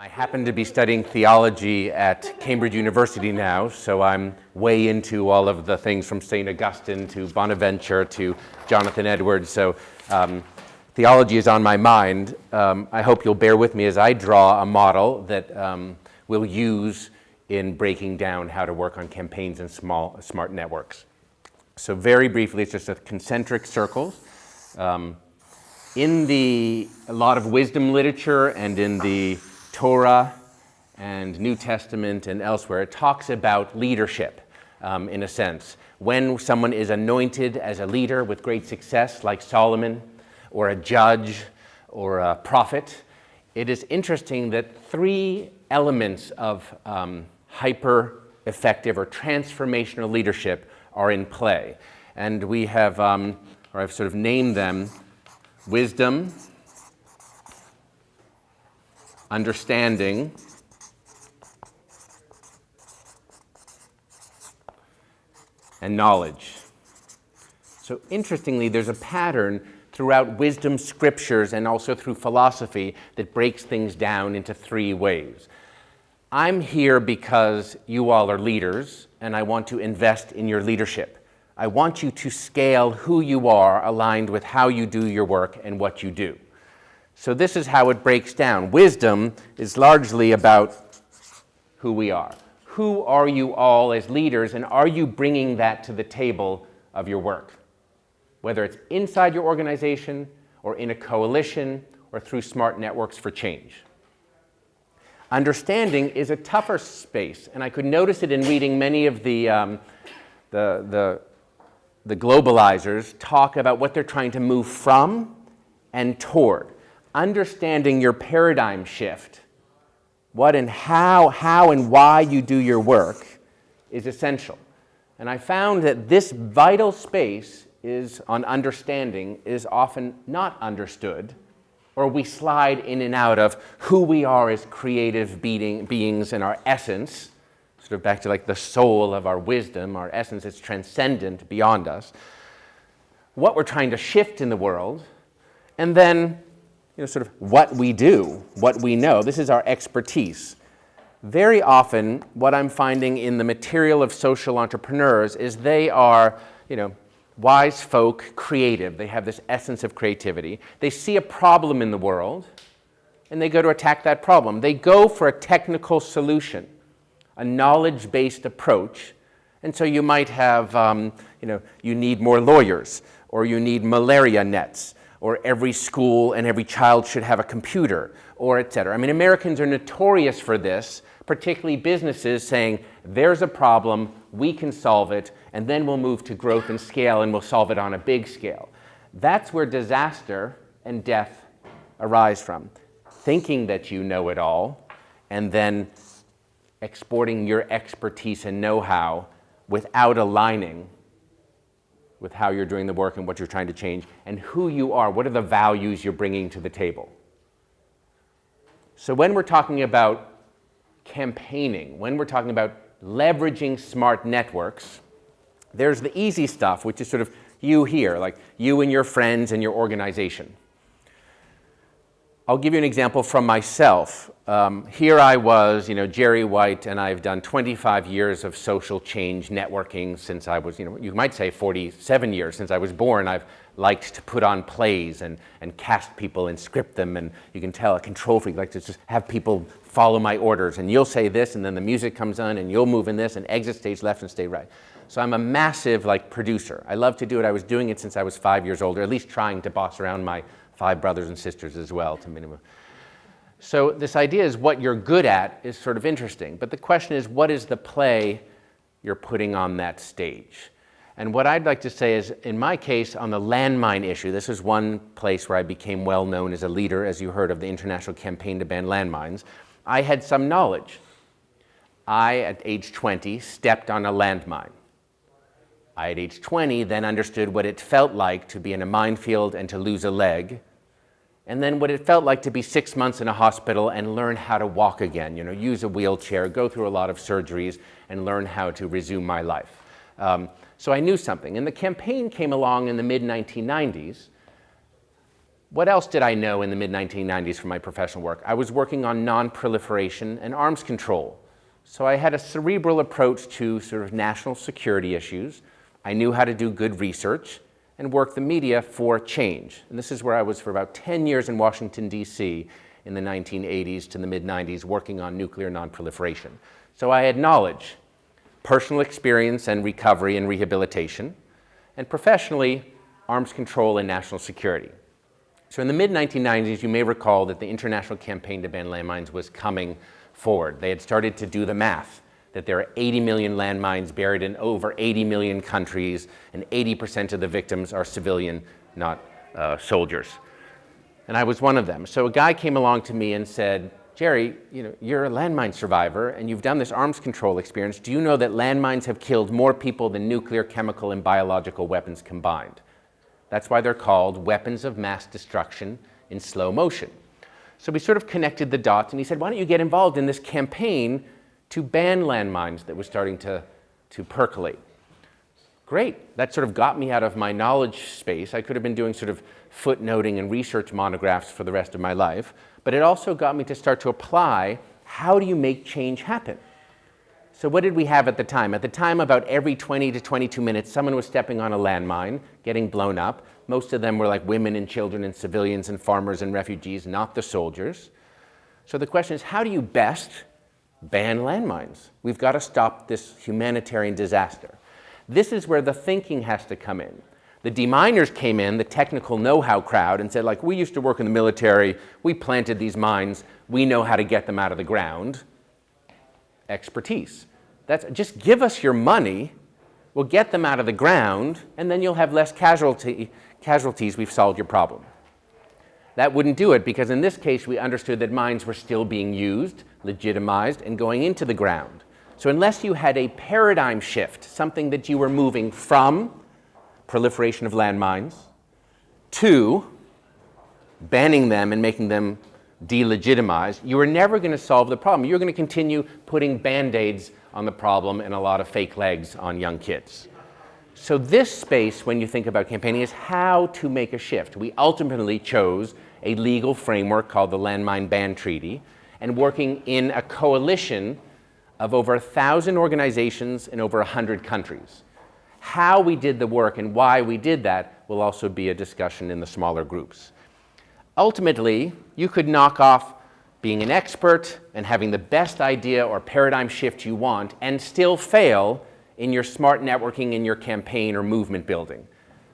I happen to be studying theology at Cambridge University now, so I'm way into all of the things from St. Augustine to Bonaventure to Jonathan Edwards, so theology is on my mind. I hope you'll bear with me as I draw a model that we'll use in breaking down how to work on campaigns and smart networks. So very briefly, it's just a concentric circles. In a lot of wisdom literature and in the Torah and New Testament and elsewhere, it talks about leadership in a sense. When someone is anointed as a leader with great success, like Solomon, or a judge, or a prophet, it is interesting that three elements of hyper-effective or transformational leadership are in play. And we have, or I've sort of named them, wisdom, understanding, and knowledge. So interestingly, there's a pattern throughout wisdom scriptures and also through philosophy that breaks things down into three ways. I'm here because you all are leaders and I want to invest in your leadership. I want you to scale who you are aligned with how you do your work and what you do. So this is how it breaks down. Wisdom is largely about who we are. Who are you all as leaders, and are you bringing that to the table of your work? Whether it's inside your organization or in a coalition or through smart networks for change. Understanding is a tougher space, and I could notice it in reading many of the globalizers talk about what they're trying to move from and toward. Understanding your paradigm shift, what and how and why you do your work is essential. And I found that this vital space on understanding is often not understood, or we slide in and out of who we are as creative beings and our essence, sort of back to like the soul of our wisdom, our essence is transcendent beyond us, what we're trying to shift in the world, and then sort of what we do, what we know. This is our expertise. Very often, what I'm finding in the material of social entrepreneurs is they are, wise folk, creative. They have this essence of creativity. They see a problem in the world, and they go to attack that problem. They go for a technical solution, a knowledge-based approach. And so you might have, you need more lawyers, or you need malaria nets, or every school and every child should have a computer, or et cetera. I mean, Americans are notorious for this, particularly businesses saying, there's a problem, we can solve it, and then we'll move to growth and scale, and we'll solve it on a big scale. That's where disaster and death arise from. Thinking that you know it all, and then exporting your expertise and know-how without aligning with how you're doing the work and what you're trying to change, and who you are, what are the values you're bringing to the table. So when we're talking about campaigning, when we're talking about leveraging smart networks, there's the easy stuff, which is sort of you here, like you and your friends and your organization. I'll give you an example from myself. Here I was, Jerry White, and I've done 25 years of social change networking since I was, you might say 47 years since I was born. I've liked to put on plays and cast people and script them, and you can tell a control freak, like to just have people follow my orders, and you'll say this, and then the music comes on, and you'll move in this, and exit stage left and stay right. So I'm a massive producer. I love to do it. I was doing it since I was 5 years old, or at least trying to boss around my 5 brothers and sisters as well to minimum. So this idea is what you're good at is sort of interesting, but the question is, what is the play you're putting on that stage? And what I'd like to say is, in my case, on the landmine issue, this is one place where I became well known as a leader, as you heard of the international campaign to ban landmines. I had some knowledge. I, at age 20, stepped on a landmine. I, at age 20, then understood what it felt like to be in a minefield and to lose a leg, and then what it felt like to be 6 months in a hospital and learn how to walk again, use a wheelchair, go through a lot of surgeries, and learn how to resume my life. So I knew something. And the campaign came along in the mid-1990s, What else did I know in the mid-1990s from my professional work? I was working on non-proliferation and arms control. So I had a cerebral approach to sort of national security issues. I knew how to do good research and work the media for change. And this is where I was for about 10 years in Washington, D.C. in the 1980s to the mid-90s working on nuclear non-proliferation. So I had knowledge, personal experience and recovery and rehabilitation, and professionally, arms control and national security. So in the mid-1990s, you may recall that the international campaign to ban landmines was coming forward. They had started to do the math, that there are 80 million landmines buried in over 80 million countries, and 80% of the victims are civilian, not soldiers. And I was one of them. So a guy came along to me and said, Jerry, you're a landmine survivor, and you've done this arms control experience. Do you know that landmines have killed more people than nuclear, chemical, and biological weapons combined? That's why they're called weapons of mass destruction in slow motion. So we sort of connected the dots, and he said, why don't you get involved in this campaign to ban landmines that was starting to percolate? Great. That sort of got me out of my knowledge space. I could have been doing sort of footnoting and research monographs for the rest of my life, but it also got me to start to apply, how do you make change happen? So what did we have at the time? At the time, about every 20 to 22 minutes, someone was stepping on a landmine, getting blown up. Most of them were like women and children and civilians and farmers and refugees, not the soldiers. So the question is, how do you best ban landmines? We've got to stop this humanitarian disaster. This is where the thinking has to come in. The deminers came in, the technical know-how crowd, and said, like, we used to work in the military, we planted these mines, we know how to get them out of the ground. Expertise. That's just give us your money, we'll get them out of the ground, and then you'll have less casualties, we've solved your problem. That wouldn't do it, because in this case we understood that mines were still being used, legitimized, and going into the ground. So unless you had a paradigm shift, something that you were moving from proliferation of landmines to banning them and making them delegitimized, you were never going to solve the problem. You're going to continue putting Band-Aids on the problem and a lot of fake legs on young kids. So this space, when you think about campaigning, is how to make a shift. We ultimately chose a legal framework called the Landmine Ban Treaty, and working in a coalition of over 1,000 organizations in over 100 countries. How we did the work and why we did that will also be a discussion in the smaller groups. Ultimately, you could knock off being an expert and having the best idea or paradigm shift you want and still fail in your smart networking in your campaign or movement building.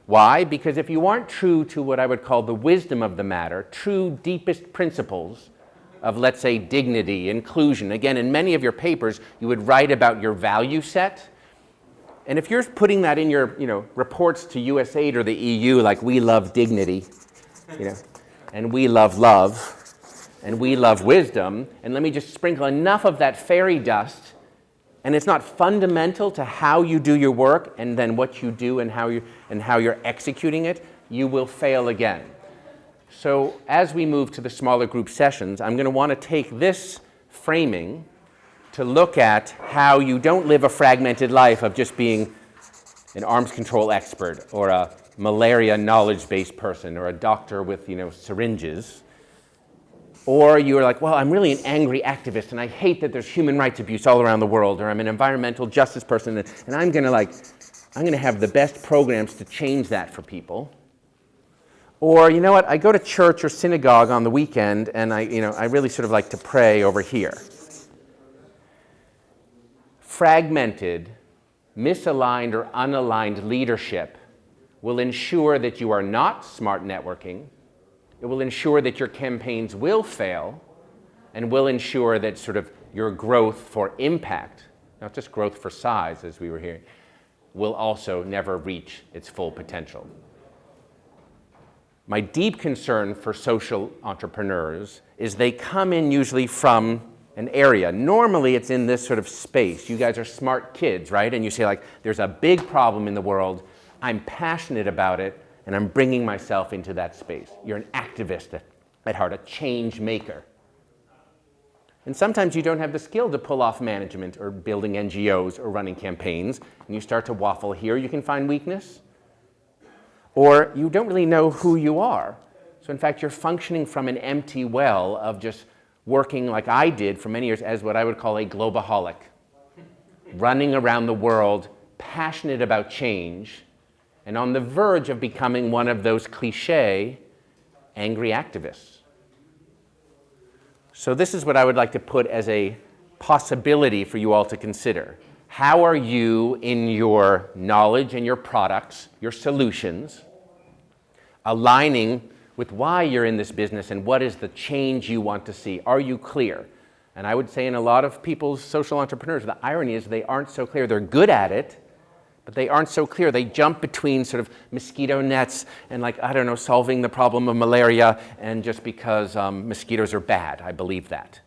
Why? Because if you aren't true to what I would call the wisdom of the matter, true deepest principles of, let's say, dignity, inclusion. Again, in many of your papers, you would write about your value set. And if you're putting that in your reports to USAID or the EU, like we love dignity, and we love love, and we love wisdom, and let me just sprinkle enough of that fairy dust, and it's not fundamental to how you do your work and then what you do and how you're executing it, you will fail again. So as we move to the smaller group sessions, I'm going to want to take this framing to look at how you don't live a fragmented life of just being an arms control expert or a malaria knowledge-based person or a doctor with syringes. Or you're like, well, I'm really an angry activist and I hate that there's human rights abuse all around the world, or I'm an environmental justice person and I'm going to have the best programs to change that for people. Or, you know what, I go to church or synagogue on the weekend and I really sort of like to pray over here. Fragmented, misaligned, or unaligned leadership will ensure that you are not smart networking. It will ensure that your campaigns will fail and will ensure that sort of your growth for impact, not just growth for size, as we were hearing, will also never reach its full potential. My deep concern for social entrepreneurs is they come in usually from an area. Normally it's in this sort of space. You guys are smart kids, right? And you say like, there's a big problem in the world. I'm passionate about it, and I'm bringing myself into that space. You're an activist at heart, a change maker. And sometimes you don't have the skill to pull off management or building NGOs or running campaigns, and you start to waffle here. You can find weakness. Or you don't really know who you are. So So in fact, you're functioning from an empty well of just working like I did for many years as what I would call a globaholic, running around the world, passionate about change, and on the verge of becoming one of those cliche angry activists. So this is what I would like to put as a possibility for you all to consider. How are you in your knowledge and your products, your solutions, aligning with why you're in this business and what is the change you want to see? Are you clear? And I would say in a lot of people's social entrepreneurs, the irony is they aren't so clear. They're good at it, but they aren't so clear. They jump between sort of mosquito nets and solving the problem of malaria and just because mosquitoes are bad. I believe that.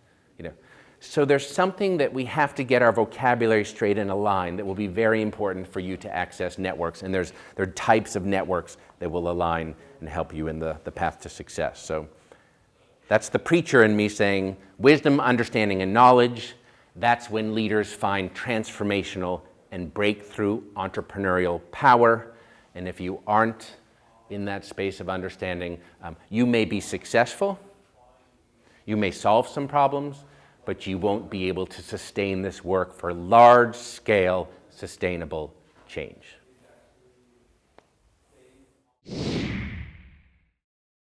So there's something that we have to get our vocabulary straight and aligned that will be very important for you to access networks. And there are types of networks that will align and help you in the path to success. So that's the preacher in me saying wisdom, understanding, and knowledge. That's when leaders find transformational and breakthrough entrepreneurial power. And if you aren't in that space of understanding, you may be successful, you may solve some problems, but you won't be able to sustain this work for large-scale, sustainable change.